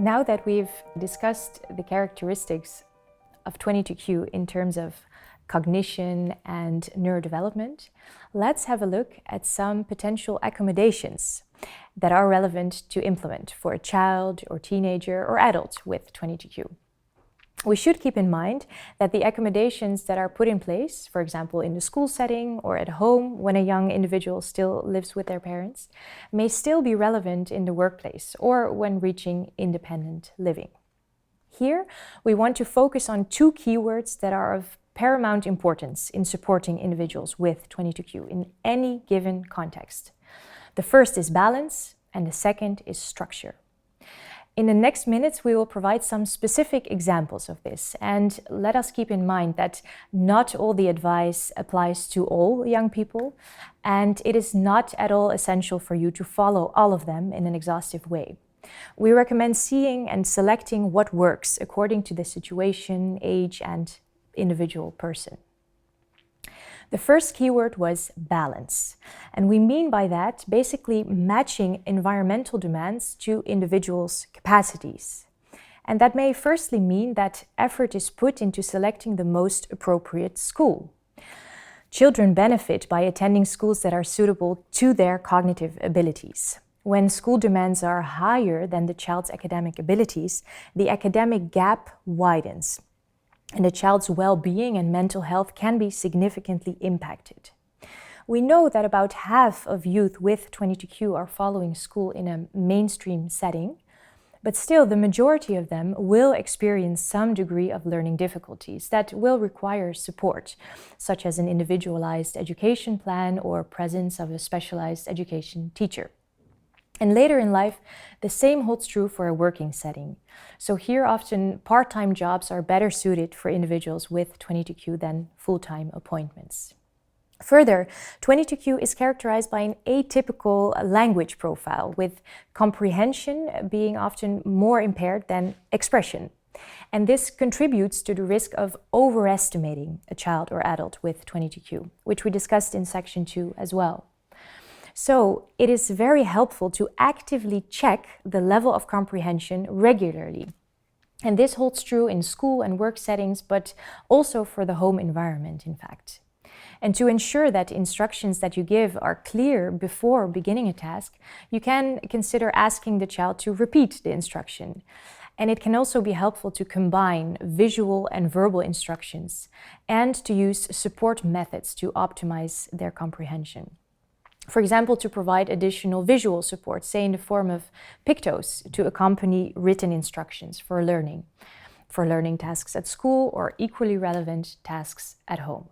Now that we've discussed the characteristics of 22q in terms of cognition and neurodevelopment, let's have a look at some potential accommodations that are relevant to implement for a child or teenager or adult with 22q. We should keep in mind that the accommodations that are put in place, for example in the school setting or at home when a young individual still lives with their parents, may still be relevant in the workplace or when reaching independent living. Here, we want to focus on two keywords that are of paramount importance in supporting individuals with 22q in any given context. The first is balance, and the second is structure. In the next minutes, we will provide some specific examples of this, and let us keep in mind that not all the advice applies to all young people, and it is not at all essential for you to follow all of them in an exhaustive way. We recommend seeing and selecting what works according to the situation, age, and individual person. The first keyword was balance, and we mean by that basically matching environmental demands to individuals' capacities. And that may firstly mean that effort is put into selecting the most appropriate school. Children benefit by attending schools that are suitable to their cognitive abilities. When school demands are higher than the child's academic abilities, the academic gap widens, and the child's well-being and mental health can be significantly impacted. We know that about half of youth with 22q are following school in a mainstream setting, but still the majority of them will experience some degree of learning difficulties that will require support, such as an individualized education plan or presence of a specialized education teacher. And later in life, the same holds true for a working setting. So here often part-time jobs are better suited for individuals with 22q than full-time appointments. Further, 22q is characterized by an atypical language profile, with comprehension being often more impaired than expression. And this contributes to the risk of overestimating a child or adult with 22q, which we discussed in section 2 as well. So it is very helpful to actively check the level of comprehension regularly. And this holds true in school and work settings, but also for the home environment, in fact. And to ensure that instructions that you give are clear before beginning a task, you can consider asking the child to repeat the instruction. And it can also be helpful to combine visual and verbal instructions and to use support methods to optimize their comprehension. For example, to provide additional visual support, say in the form of pictos to accompany written instructions for learning tasks at school or equally relevant tasks at home.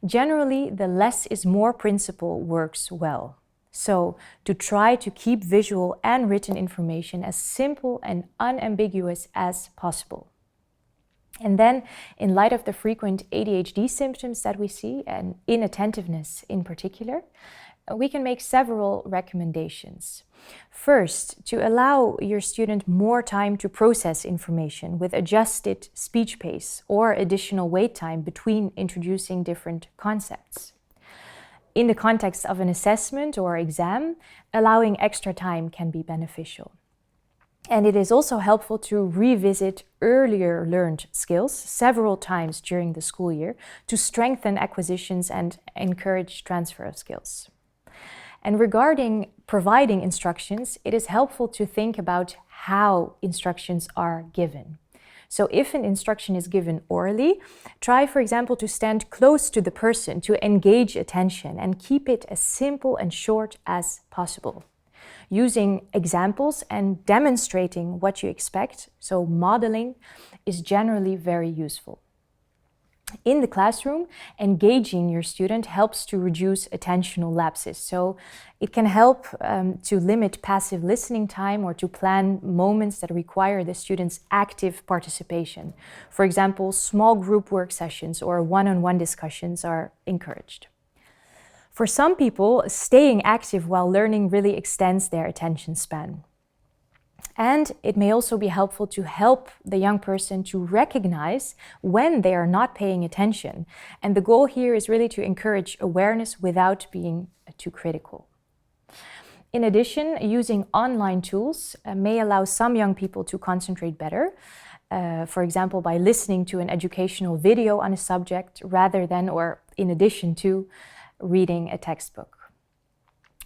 Generally, the less is more principle works well. So, to try to keep visual and written information as simple and unambiguous as possible. And then, in light of the frequent ADHD symptoms that we see, and inattentiveness in particular, we can make several recommendations. First, to allow your student more time to process information with adjusted speech pace or additional wait time between introducing different concepts. In the context of an assessment or exam, allowing extra time can be beneficial. And it is also helpful to revisit earlier learned skills several times during the school year to strengthen acquisitions and encourage transfer of skills. And regarding providing instructions, it is helpful to think about how instructions are given. So if an instruction is given orally, try, for example, to stand close to the person to engage attention and keep it as simple and short as possible. Using examples and demonstrating what you expect, so modeling, is generally very useful. In the classroom, engaging your student helps to reduce attentional lapses. So it can help to limit passive listening time or to plan moments that require the student's active participation. For example, small group work sessions or one-on-one discussions are encouraged. For some people, staying active while learning really extends their attention span. And it may also be helpful to help the young person to recognize when they are not paying attention. And the goal here is really to encourage awareness without being too critical. In addition, using online tools may allow some young people to concentrate better, for example, by listening to an educational video on a subject rather than or in addition to reading a textbook.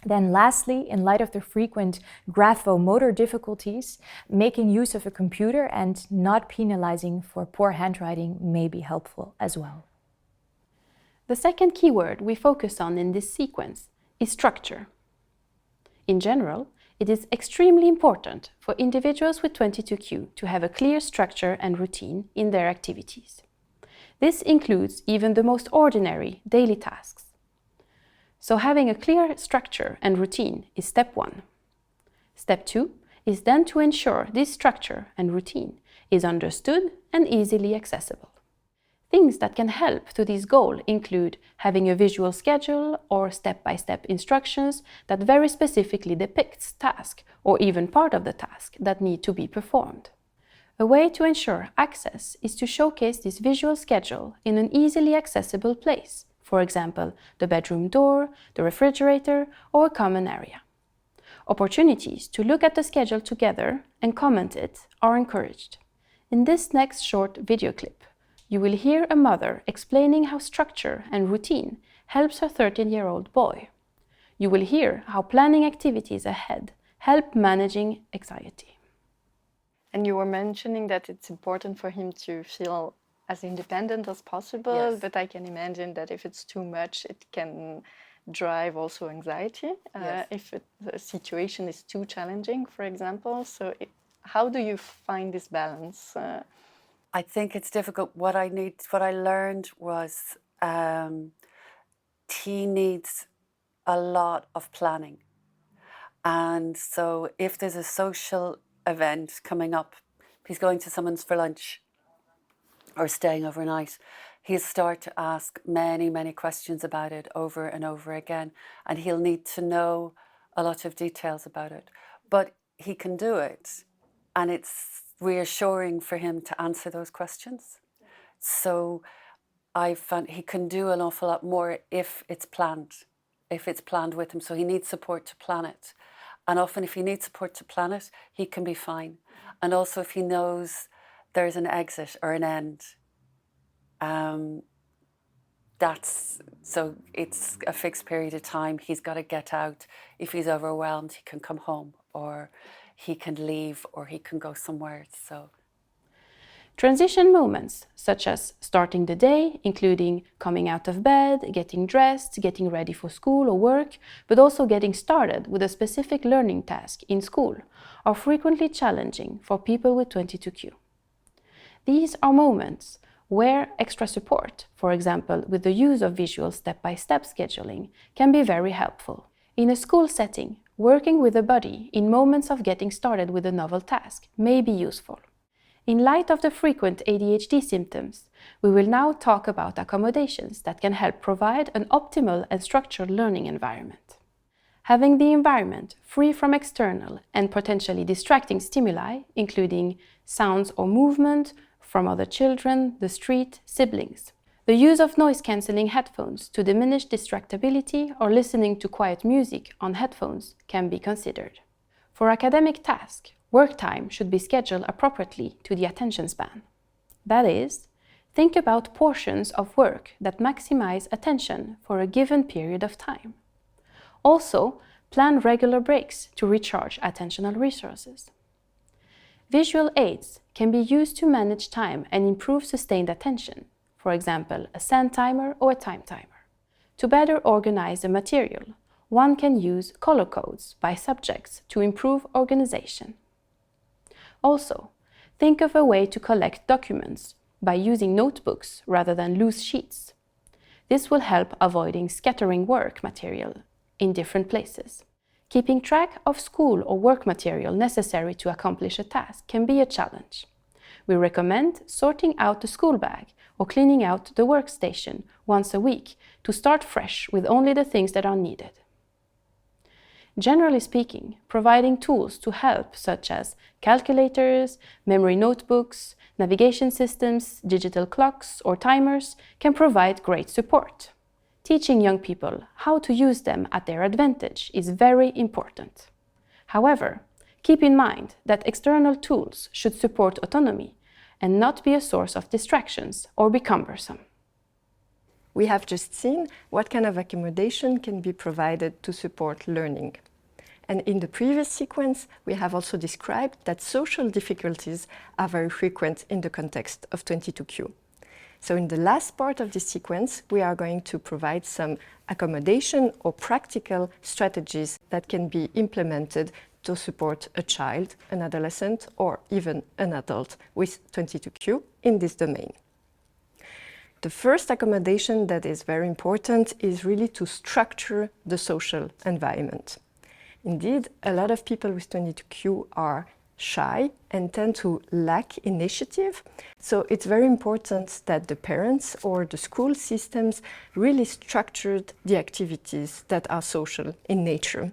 Then lastly, in light of the frequent graphomotor difficulties, making use of a computer and not penalizing for poor handwriting may be helpful as well. The second keyword we focus on in this sequence is structure. In general, it is extremely important for individuals with 22q to have a clear structure and routine in their activities. This includes even the most ordinary daily tasks. So having a clear structure and routine is step 1. Step 2 is then to ensure this structure and routine is understood and easily accessible. Things that can help to this goal include having a visual schedule or step-by-step instructions that very specifically depicts task or even part of the task that need to be performed. A way to ensure access is to showcase this visual schedule in an easily accessible place. For example, the bedroom door, the refrigerator, or a common area. Opportunities to look at the schedule together and comment it are encouraged. In this next short video clip, you will hear a mother explaining how structure and routine helps her 13-year-old boy. You will hear how planning activities ahead help managing anxiety. And you were mentioning that it's important for him to feel as independent as possible, Yes. but I can imagine that if it's too much, it can drive also anxiety, Yes. if the situation is too challenging, for example. So how do you find this balance? I think it's difficult. What I learned was he needs a lot of planning. And so if there's a social event coming up, if he's going to someone's for lunch or staying overnight, he'll start to ask many, many questions about it over and over again. And he'll need to know a lot of details about it. But he can do it. And it's reassuring for him to answer those questions. So I found he can do an awful lot more if it's planned with him. So he needs support to plan it. And often if he needs support to plan it, he can be fine. And also if he knows there's an exit or an end, so it's a fixed period of time. He's got to get out. If he's overwhelmed, he can come home, or he can leave, or he can go somewhere. So Transition moments, such as starting the day, including coming out of bed, getting dressed, getting ready for school or work, but also getting started with a specific learning task in school, are frequently challenging for people with 22q. These are moments where extra support, for example with the use of visual step-by-step scheduling, can be very helpful. In a school setting, working with a buddy in moments of getting started with a novel task may be useful. In light of the frequent ADHD symptoms, we will now talk about accommodations that can help provide an optimal and structured learning environment. Having the environment free from external and potentially distracting stimuli, including sounds or movement from other children, the street, siblings. The use of noise-cancelling headphones to diminish distractibility or listening to quiet music on headphones can be considered. For academic tasks, work time should be scheduled appropriately to the attention span. That is, think about portions of work that maximize attention for a given period of time. Also, plan regular breaks to recharge attentional resources. Visual aids can be used to manage time and improve sustained attention, for example, a sand timer or a time timer. To better organize the material, one can use color codes by subjects to improve organization. Also, think of a way to collect documents by using notebooks rather than loose sheets. This will help avoiding scattering work material in different places. Keeping track of school or work material necessary to accomplish a task can be a challenge. We recommend sorting out the school bag or cleaning out the workstation once a week to start fresh with only the things that are needed. Generally speaking, providing tools to help such as calculators, memory notebooks, navigation systems, digital clocks or timers can provide great support. Teaching young people how to use them at their advantage is very important. However, keep in mind that external tools should support autonomy and not be a source of distractions or be cumbersome. We have just seen what kind of accommodation can be provided to support learning. And in the previous sequence, we have also described that social difficulties are very frequent in the context of 22Q. So in the last part of this sequence, we are going to provide some accommodation or practical strategies that can be implemented to support a child, an adolescent, or even an adult with 22Q in this domain. The first accommodation that is very important is really to structure the social environment. Indeed, a lot of people with 22Q are shy and tend to lack initiative. So it's very important that the parents or the school systems really structured the activities that are social in nature.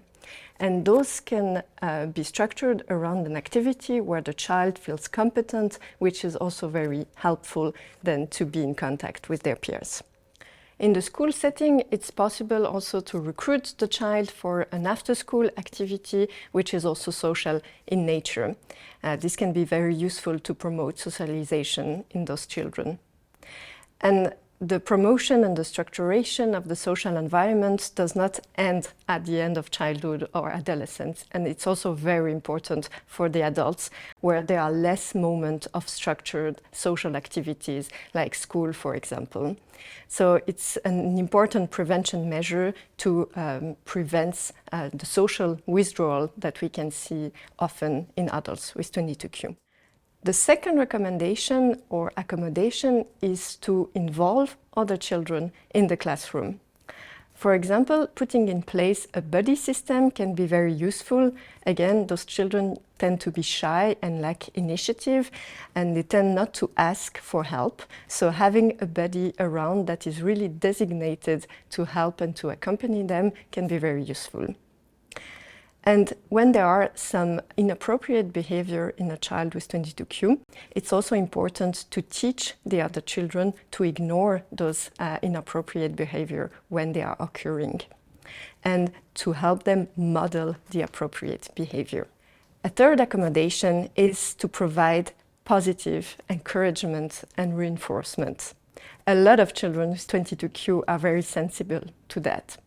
And those can be structured around an activity where the child feels competent, which is also very helpful then to be in contact with their peers. In the school setting, it's possible also to recruit the child for an after-school activity, which is also social in nature. This can be very useful to promote socialization in those children. And the promotion and the structuration of the social environment does not end at the end of childhood or adolescence. And it's also very important for the adults, where there are less moments of structured social activities, like school, for example. So it's an important prevention measure to prevent the social withdrawal that we can see often in adults with 22Q. The second recommendation or accommodation is to involve other children in the classroom. For example, putting in place a buddy system can be very useful. Again, those children tend to be shy and lack initiative, and they tend not to ask for help. So having a buddy around that is really designated to help and to accompany them can be very useful. And when there are some inappropriate behavior in a child with 22Q, it's also important to teach the other children to ignore those inappropriate behavior when they are occurring, and to help them model the appropriate behavior. A third accommodation is to provide positive encouragement and reinforcement. A lot of children with 22Q are very sensible to that.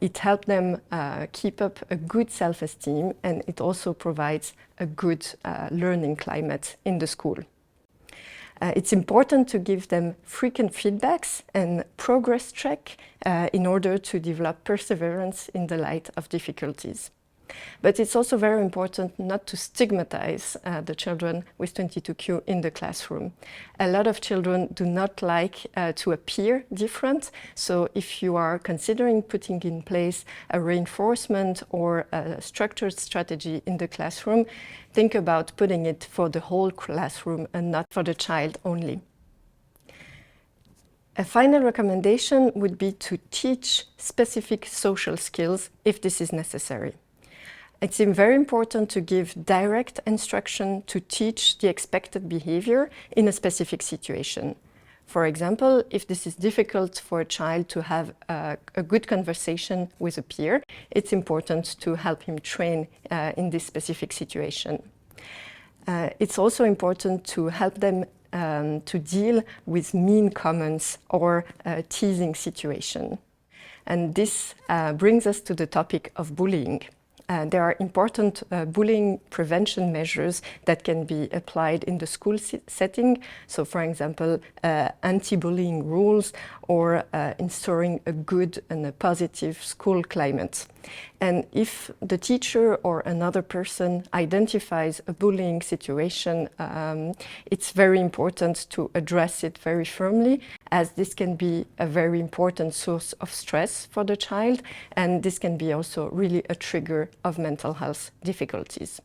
It helps them keep up a good self-esteem, and it also provides a good learning climate in the school. It's important to give them frequent feedbacks and progress check in order to develop perseverance in the light of difficulties. But it's also very important not to stigmatize the children with 22Q in the classroom. A lot of children do not like to appear different, so if you are considering putting in place a reinforcement or a structured strategy in the classroom, think about putting it for the whole classroom and not for the child only. A final recommendation would be to teach specific social skills if this is necessary. It's very important to give direct instruction to teach the expected behavior in a specific situation. For example, if this is difficult for a child to have a good conversation with a peer, it's important to help him train in this specific situation. It's also important to help them to deal with mean comments or teasing situation. And this brings us to the topic of bullying. There are important bullying prevention measures that can be applied in the school setting. So, for example, anti-bullying rules or ensuring a good and a positive school climate. And if the teacher or another person identifies a bullying situation, it's very important to address it very firmly, as this can be a very important source of stress for the child, and this can be also really a trigger of mental health difficulties.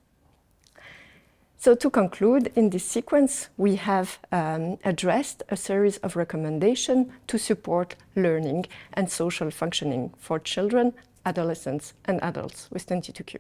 So to conclude, in this sequence, we have addressed a series of recommendations to support learning and social functioning for children, adolescents, and adults with 22Q.